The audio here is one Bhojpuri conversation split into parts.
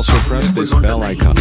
also press this bell icon.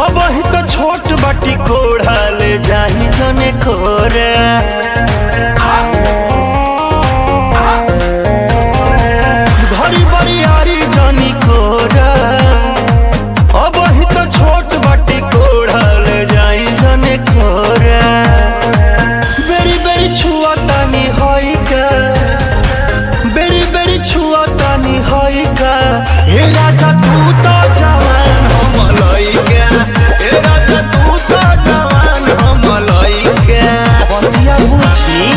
अब ही तो छोट बाटी कोढ़ा ले जाही जने खोरे घरी बरियारी जनी कोरा अब ही तो छोट बाटी कोढ़ा ले जाही जने खोरे बेरी बेरी छुआ तानी होई का बेरी बेरी छुआ तानी होई का हे राजा तू तो जवान हम लइका हे राजा तू तो जवान हम लइका बतिया बुझी।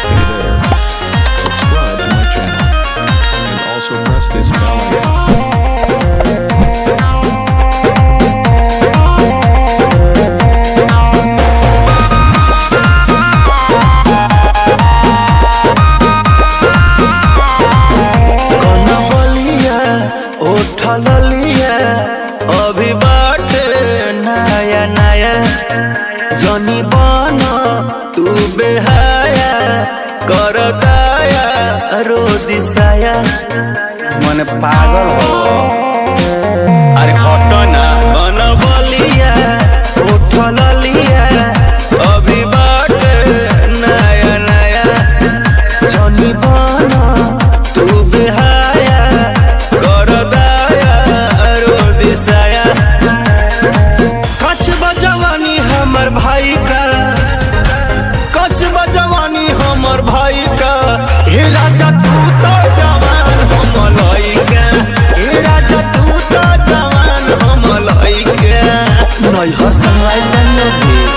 Hey there, subscribe to my channel and also press this bell icon. ललिया अभी बाटे नया नया जनी बना तू बेहाया कर दाया रो दिसाया मन पागल हो अरे हटो ना बन बलिया उठ ललिया अभी बाटे नया नया जनी बना तू बेहाया हमर भाई का कच बजवानी हमर भाई का हे राजा तू तो जवान हम लइका हे राजा तू तो जवान हम लइका नैहर संग आइल भी